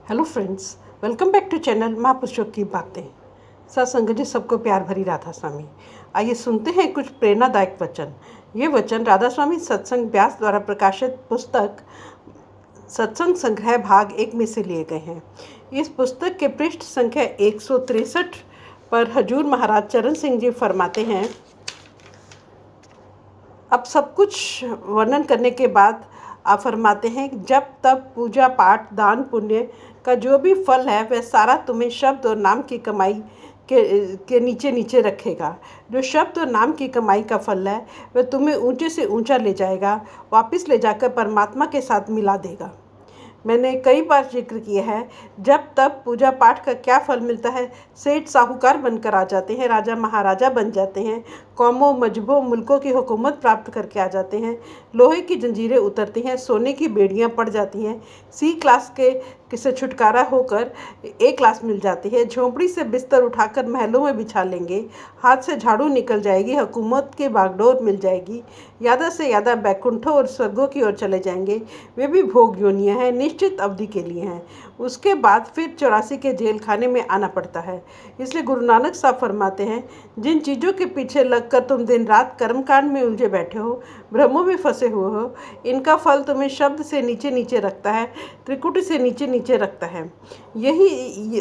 Hello friends, welcome back to channel महापुरुषों की बातें। सत्संग जी सबको प्यार भरी राधा स्वामी। आइए सुनते हैं कुछ प्रेरणादायक वचन। ये वचन राधा स्वामी सत्संग व्यास द्वारा प्रकाशित पुस्तक सत्संग संग्रह भाग 1 में से लिए गए हैं। इस पुस्तक के पृष्ठ संख्या 163 पर हजूर महाराज चरण सिंह जी फरमाते हैं, अब सब कुछ वर्णन करने के बाद आप फरमाते हैं, जब तब पूजा पाठ दान पुण्य का जो भी फल है वह सारा तुम्हें शब्द और नाम की कमाई के नीचे नीचे रखेगा। जो शब्द और नाम की कमाई का फल है वह तुम्हें ऊंचे से ऊंचा ले जाएगा, वापस ले जाकर परमात्मा के साथ मिला देगा। मैंने कई बार जिक्र किया है, जब तब पूजा पाठ का क्या फल मिलता है। सेठ साहूकार बनकर आ जाते हैं, राजा महाराजा बन जाते हैं, कौमों मजहबों मुल्कों की हुकूमत प्राप्त करके आ जाते हैं, लोहे की जंजीरें उतरती हैं, सोने की बेड़ियां पड़ जाती हैं, सी क्लास से छुटकारा होकर ए क्लास मिल जाती है, झोंपड़ी से बिस्तर उठाकर महलों में बिछा लेंगे, हाथ से झाड़ू निकल जाएगी, हुकूमत की बागडोर मिल जाएगी, ज़्यादा से ज़्यादा बैकुंठों और स्वर्गों की ओर चले जाएंगे। वे भी भोग योनियाँ हैं, निश्चित अवधि के लिए हैं। उसके बाद फिर 84 के जेल खाने में आना पड़ता है। इसलिए गुरु नानक साहब फरमाते हैं, जिन चीज़ों के पीछे लगकर तुम दिन रात कर्मकांड में उलझे बैठे हो, भ्रमों में फंसे हुए हो, इनका फल तुम्हें शब्द से नीचे नीचे रखता है, त्रिकुटी से नीचे नीचे रखता है।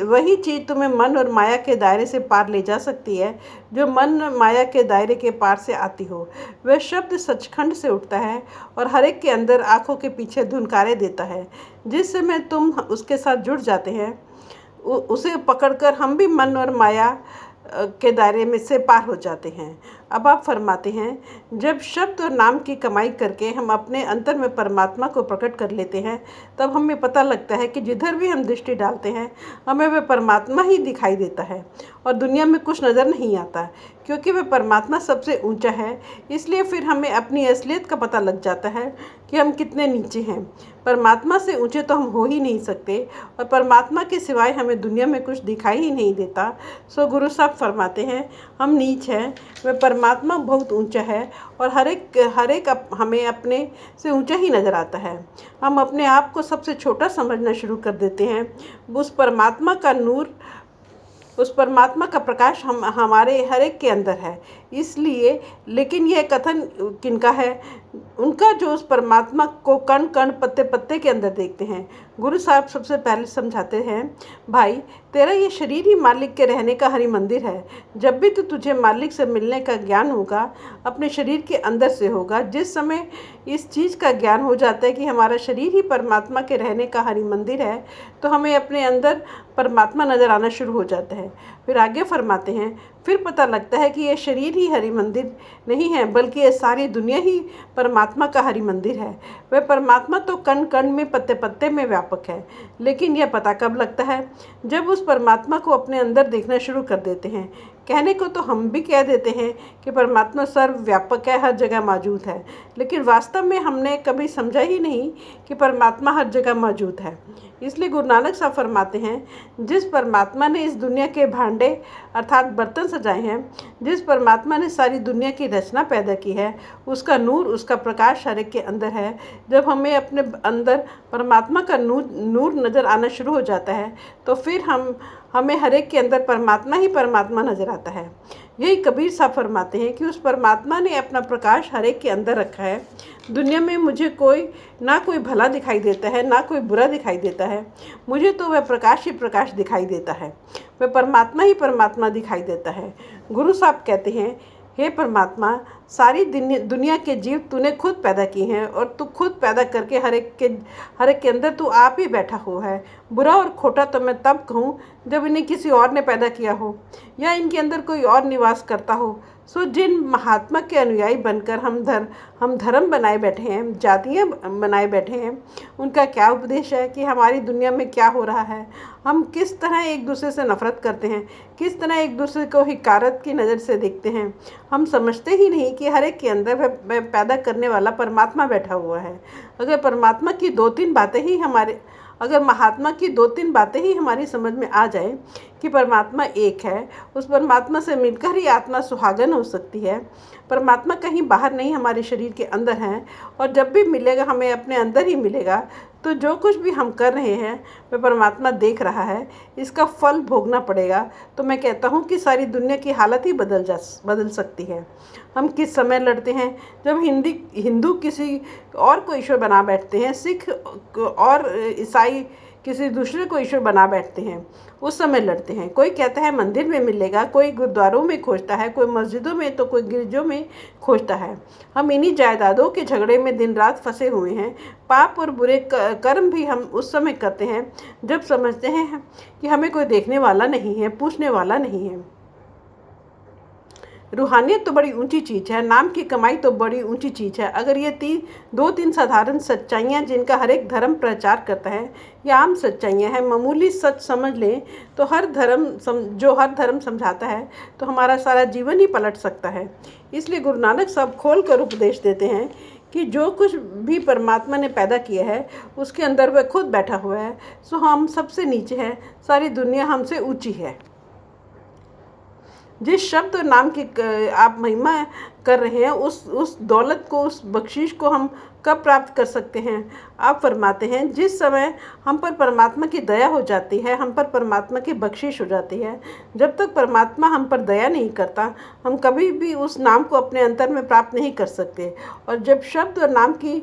वही चीज़ तुम्हें मन और माया के दायरे से पार ले जा सकती है। जो मन माया के दायरे के पार से आती हो, वह शब्द सचखंड से उठता है और हर एक के अंदर आँखों के पीछे धुनकारे देता है। जिस समय तुम उसके साथ जुड़ जाते हैं, उसे पकड़कर हम भी मन और माया के दायरे में से पार हो जाते हैं। अब आप फरमाते हैं, जब शब्द और नाम की कमाई करके हम अपने अंतर में परमात्मा को प्रकट कर लेते हैं, तब हमें पता लगता है कि जिधर भी हम दृष्टि डालते हैं हमें वह परमात्मा ही दिखाई देता है और दुनिया में कुछ नज़र नहीं आता, क्योंकि वह परमात्मा सबसे ऊंचा है। इसलिए फिर हमें अपनी असलियत का पता लग जाता है कि हम कितने नीचे हैं। परमात्मा से ऊंचे तो हम हो ही नहीं सकते और परमात्मा के सिवाय हमें दुनिया में कुछ दिखाई ही नहीं देता। सो गुरु साहब फरमाते हैं, हम नीच हैं, वह परमात्मा बहुत ऊंचा है और हर एक हमें अपने से ऊंचा ही नज़र आता है। हम अपने आप को सबसे छोटा समझना शुरू कर देते हैं। उस परमात्मा का प्रकाश हमारे हर एक के अंदर है। इसलिए लेकिन यह कथन किनका है? उनका जो उस परमात्मा को कण कण पत्ते पत्ते के अंदर देखते हैं। गुरु साहब सबसे पहले समझाते हैं, भाई तेरा ये शरीर ही मालिक के रहने का हरि मंदिर है। जब भी तुझे मालिक से मिलने का ज्ञान होगा, अपने शरीर के अंदर से होगा। जिस समय इस चीज़ का ज्ञान हो जाता है कि हमारा शरीर ही परमात्मा के रहने का हरि मंदिर है, तो हमें अपने अंदर परमात्मा नज़र आना शुरू हो जाता है। फिर आगे फरमाते हैं, फिर पता लगता है कि यह शरीर ही हरि मंदिर नहीं है, बल्कि यह सारी दुनिया ही परमात्मा का हरि मंदिर है। वह परमात्मा तो कण कण में पत्ते पत्ते में व्यापक है। लेकिन यह पता कब लगता है? जब उस परमात्मा को अपने अंदर देखना शुरू कर देते हैं। कहने को तो हम भी कह देते हैं कि परमात्मा सर्वव्यापक है, हर जगह मौजूद है, लेकिन वास्तव में हमने कभी समझा ही नहीं कि परमात्मा हर जगह मौजूद है। इसलिए गुरु नानक साहब फरमाते हैं, जिस परमात्मा ने इस दुनिया के भांडे अर्थात बर्तन सजाए हैं, जिस परमात्मा ने सारी दुनिया की रचना पैदा की है, उसका नूर, उसका प्रकाश हर एक के अंदर है। जब हमें अपने अंदर परमात्मा का नूर नज़र आना शुरू हो जाता है, तो फिर हमें हर एक के अंदर परमात्मा ही परमात्मा नज़र आता है। यही कबीर साहब फरमाते हैं कि उस परमात्मा ने अपना प्रकाश हर एक के अंदर रखा है। दुनिया में मुझे ना कोई भला दिखाई देता है, ना कोई बुरा दिखाई देता है। मुझे तो वह प्रकाश ही प्रकाश दिखाई देता है, वह परमात्मा ही परमात्मा दिखाई देता है। गुरु साहब कहते हैं, हे परमात्मा, सारी दुनिया के जीव तूने खुद पैदा किए हैं और तू खुद पैदा करके हर एक के अंदर तू आप ही बैठा हुआ है। बुरा और खोटा तो मैं तब कहूँ जब इन्हें किसी और ने पैदा किया हो या इनके अंदर कोई और निवास करता हो। सो जिन महात्मा के अनुयायी बनकर हम धर्म बनाए बैठे हैं, जातियाँ बनाए बैठे हैं, उनका क्या उपदेश है कि हमारी दुनिया में क्या हो रहा है? हम किस तरह एक दूसरे से नफरत करते हैं, किस तरह एक दूसरे को हिकारत की नज़र से देखते हैं। हम समझते ही नहीं कि हर एक के अंदर वह पैदा करने वाला परमात्मा बैठा हुआ है। अगर महात्मा की 2-3 बातें ही हमारी समझ में आ जाए कि परमात्मा एक है। उस परमात्मा से मिलकर ही आत्मा सुहागन हो सकती है। परमात्मा कहीं बाहर नहीं, हमारे शरीर के अंदर है, और जब भी मिलेगा हमें अपने अंदर ही मिलेगा। तो जो कुछ भी हम कर रहे हैं वह परमात्मा देख रहा है, इसका फल भोगना पड़ेगा। तो मैं कहता हूँ कि सारी दुनिया की हालत ही बदल सकती है। हम किस समय लड़ते हैं? जब हिंदू किसी और को ईश्वर बना बैठते हैं, सिख और ईसाई किसी दूसरे को ईश्वर बना बैठते हैं, उस समय लड़ते हैं। कोई कहता है मंदिर में मिलेगा, कोई गुरुद्वारों में खोजता है, कोई मस्जिदों में तो कोई गिरजों में खोजता है। हम इन्हीं जायदादों के झगड़े में दिन रात फंसे हुए हैं। पाप और बुरे कर्म भी हम उस समय करते हैं जब समझते हैं कि हमें कोई देखने वाला नहीं है, पूछने वाला नहीं है। रूहानियत तो बड़ी ऊंची चीज़ है, नाम की कमाई तो बड़ी ऊंची चीज़ है। अगर ये दो तीन साधारण सच्चाइयाँ जिनका हर एक धर्म प्रचार करता है, ये आम सच्चाइयाँ हैं, मामूली सच समझ लें तो हर धर्म समझाता है तो हमारा सारा जीवन ही पलट सकता है। इसलिए गुरु नानक साहब खोल कर उपदेश देते हैं कि जो कुछ भी परमात्मा ने पैदा किया है उसके अंदर वह खुद बैठा हुआ है। सो हम सबसे नीचे हैं, सारी दुनिया हमसे ऊंची है। जिस शब्द और नाम की आप महिमा कर रहे हैं, उस दौलत को, उस बख्शीश को हम कब प्राप्त कर सकते हैं? आप फरमाते हैं जिस समय हम पर परमात्मा की दया हो जाती है, हम पर परमात्मा की बख्शीश हो जाती है। जब तक परमात्मा हम पर दया नहीं करता, हम कभी भी उस नाम को अपने अंतर में प्राप्त नहीं कर सकते। और जब शब्द और नाम की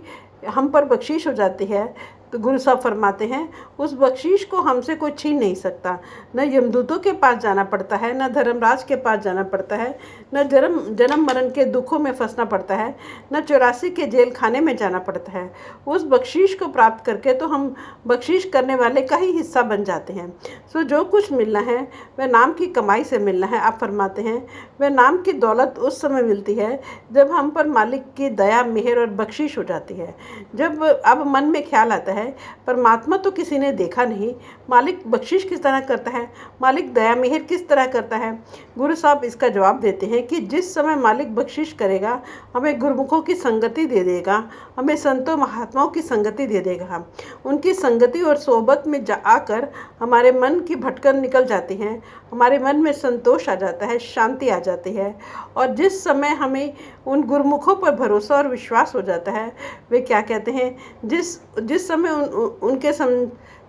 हम पर बख्शीश हो जाती है तो गुरु साहब फरमाते हैं उस बख्शीश को हमसे कोई छीन नहीं सकता। न यमदूतों के पास जाना पड़ता है, न धर्मराज के पास जाना पड़ता है, न जन्म मरण के दुखों में फंसना पड़ता है, न 84 के जेल खाने में जाना पड़ता है। उस बख्शीश को प्राप्त करके तो हम बख्शीश करने वाले का ही हिस्सा बन जाते हैं। सो जो कुछ मिलना है वह नाम की कमाई से मिलना है। आप फरमाते हैं वह नाम की दौलत उस समय मिलती है जब हम पर मालिक की दया, मेहर और बख्शीश हो जाती है। जब अब मन में ख्याल आता है परमात्मा तो किसी ने देखा नहीं, मालिक बख्शिश किस तरह करता है, मालिक दया मेहर किस तरह करता है? गुरु साहब इसका जवाब देते हैं कि जिस समय मालिक बख्शिश करेगा हमें गुरुमुखों की संगति दे देगा, हमें संतों महात्माओं की संगति दे देगा। उनकी संगति और सोहबत में आकर हमारे मन की भटकन निकल जाती है, हमारे मन में संतोष आ जाता है, शांति आ जाती है। और जिस समय हमें उन गुरुमुखों पर भरोसा और विश्वास हो जाता है, वे क्या कहते हैं, जिस समय उनके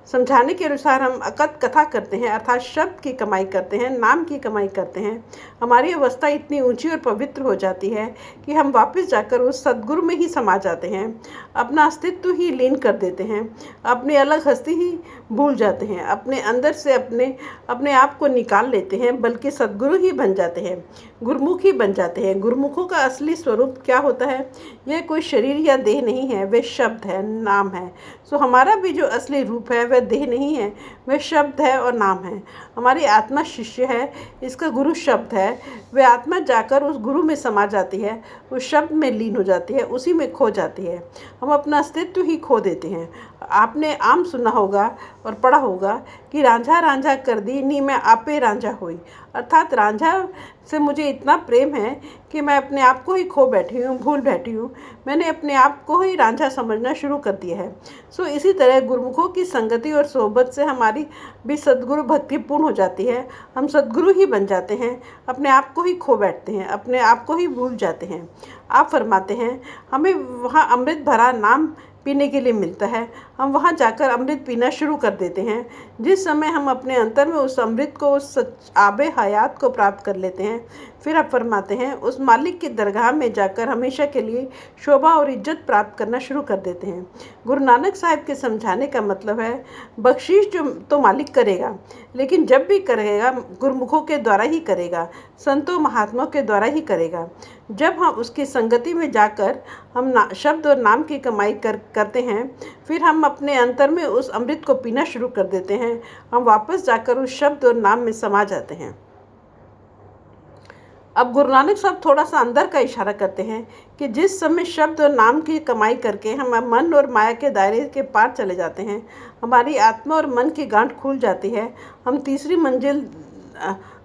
समझाने के अनुसार हम अकथ कथा करते हैं, अर्थात शब्द की कमाई करते हैं, नाम की कमाई करते हैं, हमारी अवस्था इतनी ऊंची और पवित्र हो जाती है कि हम वापस जाकर उस सद्गुरु में ही समा जाते हैं, अपना अस्तित्व ही लीन कर देते हैं, अपनी अलग हस्ती ही भूल जाते हैं, अपने अंदर से अपने आप को निकाल लेते हैं, बल्कि सद्गुरु ही बन जाते हैं, गुरुमुख ही बन जाते हैं। गुरुमुखों का असली स्वरूप क्या होता है? यह कोई शरीर या देह नहीं है, वे शब्द है, नाम है। सो हमारा भी जो असली रूप है वह देह नहीं है, वह शब्द है और नाम है। हमारी आत्मा शिष्य है, इसका गुरु शब्द है। वह आत्मा जाकर उस गुरु में समा जाती है, उस शब्द में लीन हो जाती है, उसी में खो जाती है। हम अपना अस्तित्व ही खो देते हैं। आपने आम सुना होगा और पढ़ा होगा कि रांझा रांझा कर दी नी मैं आपे रांझा हुई, अर्थात रांझा से मुझे इतना प्रेम है कि मैं अपने आप को ही खो बैठी हूँ, भूल बैठी हूँ। मैंने अपने आप को ही रांझा समझना शुरू कर दिया है। सो इसी तरह गुरुमुखों की संगति और सोहबत से हमारी भी सद्गुरु भक्ति पूर्ण हो जाती है। हम सद्गुरु ही बन जाते हैं, अपने आप को ही खो बैठते हैं, अपने आप को ही भूल जाते हैं। आप फरमाते हैं हमें वहाँ अमृत भरा नाम पीने के लिए मिलता है, हम वहाँ जाकर अमृत पीना शुरू कर देते हैं। जिस समय हम अपने अंतर में उस अमृत को, उस आबे हयात को प्राप्त कर लेते हैं, फिर आप फरमाते हैं उस मालिक की दरगाह में जाकर हमेशा के लिए शोभा और इज्जत प्राप्त करना शुरू कर देते हैं। गुरु नानक साहब के समझाने का मतलब है बख्शीश जो तो मालिक करेगा, लेकिन जब भी करेगा गुरुमुखों के द्वारा ही करेगा, संतों महात्माओं के द्वारा ही करेगा। जब हम उसकी संगति में जाकर हम शब्द और नाम की कमाई करते हैं, फिर हम अपने अंतर में उस अमृत को पीना शुरू कर देते हैं। हम वापस जाकर उस शब्द और नाम में समा जाते हैं। अब गुरु नानक साहब थोड़ा सा अंदर का इशारा करते हैं कि जिस समय शब्द और नाम की कमाई करके हम मन और माया के दायरे के पार चले जाते हैं, हमारी आत्मा और मन की गांठ खुल जाती है, हम तीसरी मंजिल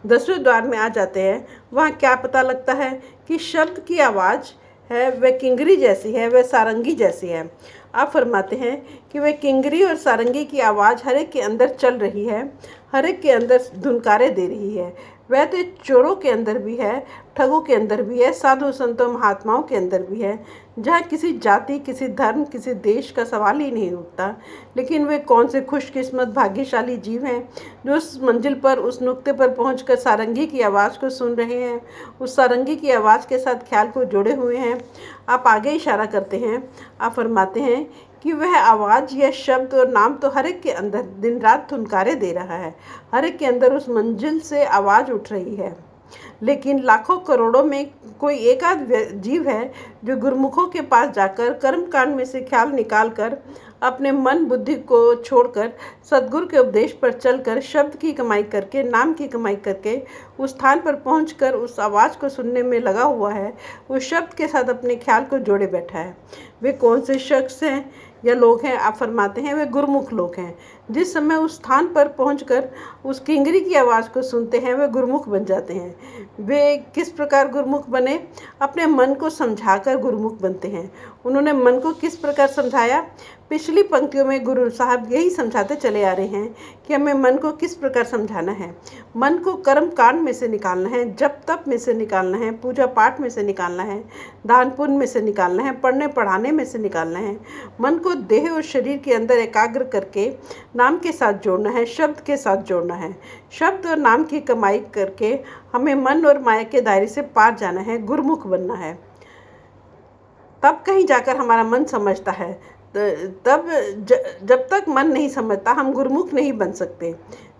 10वें द्वार में आ जाते हैं। वहाँ क्या पता लगता है कि शब्द की आवाज़ है वह किंगरी जैसी है, वह सारंगी जैसी है। आप फरमाते हैं कि वह किंगरी और सारंगी की आवाज़ हर एक के अंदर चल रही है, हर एक के अंदर धुनकारे दे रही है। वह तो चोरों के अंदर भी है, ठगों के अंदर भी है, साधु संतों महात्माओं के अंदर भी है, जहाँ किसी जाति, किसी धर्म, किसी देश का सवाल ही नहीं उठता। लेकिन वे कौन से खुशकिस्मत भाग्यशाली जीव हैं जो उस मंजिल पर, उस नुक्ते पर पहुंचकर सारंगी की आवाज़ को सुन रहे हैं, उस सारंगी की आवाज़ के साथ ख्याल को जोड़े हुए हैं। आप आगे इशारा करते हैं, आप फरमाते हैं कि वह आवाज़ या शब्द और नाम तो हर एक के अंदर दिन रात धुनकारे दे रहा है, हर एक के अंदर उस मंजिल से आवाज़ उठ रही है। लेकिन लाखों करोड़ों में कोई एक आध जीव है जो गुरुमुखों के पास जाकर कर्मकांड में से ख्याल निकाल कर, अपने मन बुद्धि को छोड़कर सद्गुरु के उपदेश पर चलकर, शब्द की कमाई करके, नाम की कमाई करके उस स्थान पर पहुंचकर उस आवाज़ को सुनने में लगा हुआ है, उस शब्द के साथ अपने ख्याल को जोड़े बैठा है। वे कौन से शख्स हैं या लोग हैं? आप फरमाते हैं वे गुरुमुख लोग हैं। जिस समय उस स्थान पर पहुंचकर उस किंगरी की आवाज़ को सुनते हैं, वे गुरुमुख बन जाते हैं। वे किस प्रकार गुरुमुख बने? अपने मन को समझाकर गुरुमुख बनते हैं। उन्होंने मन को किस प्रकार समझाया? पिछली पंक्तियों में गुरु साहब यही समझाते चले आ रहे हैं कि हमें मन को किस प्रकार समझाना है। मन को कर्म कांड में से निकालना है, जप तप में से निकालना है, पूजा पाठ में से निकालना है, दान पुण्य में से निकालना है, पढ़ने पढ़ाने में से निकालना है। मन को देह और शरीर के अंदर एकाग्र करके नाम के साथ जोड़ना है, शब्द के साथ जोड़ना है। शब्द और नाम की कमाई करके हमें मन और माया के दायरे से पार जाना है, गुरुमुख बनना है। तब कहीं जाकर हमारा मन समझता है। तब जब तक मन नहीं समझता हम गुरुमुख नहीं बन सकते।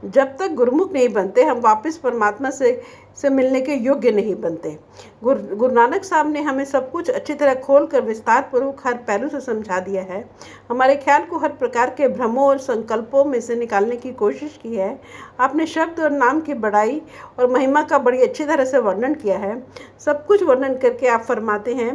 जब तक गुरुमुख नहीं बनते हम वापस परमात्मा से मिलने के योग्य नहीं बनते। गुरु नानक साहब ने हमें सब कुछ अच्छी तरह खोल कर विस्तार पूर्वक हर पहलू से समझा दिया है। हमारे ख्याल को हर प्रकार के भ्रमों और संकल्पों में से निकालने की कोशिश की है। आपने शब्द और नाम की बड़ाई और महिमा का बड़ी अच्छी तरह से वर्णन किया है। सब कुछ वर्णन करके आप फरमाते हैं,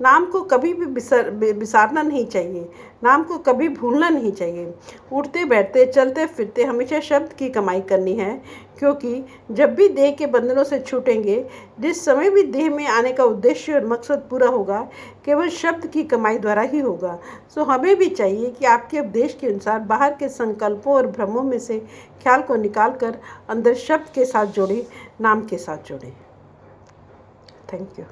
नाम को कभी भी बिसारना नहीं चाहिए, नाम को कभी भूलना नहीं चाहिए। उठते बैठते चलते फिरते हमेशा शब्द की कमाई करनी है, क्योंकि जब भी देह के बंधनों से छूटेंगे, जिस समय भी देह में आने का उद्देश्य और मकसद पूरा होगा, केवल शब्द की कमाई द्वारा ही होगा। सो हमें भी चाहिए कि आपके उपदेश के अनुसार बाहर के संकल्पों और भ्रमों में से ख्याल को निकालकर अंदर शब्द के साथ जोड़ें, नाम के साथ जोड़ें। Thank you.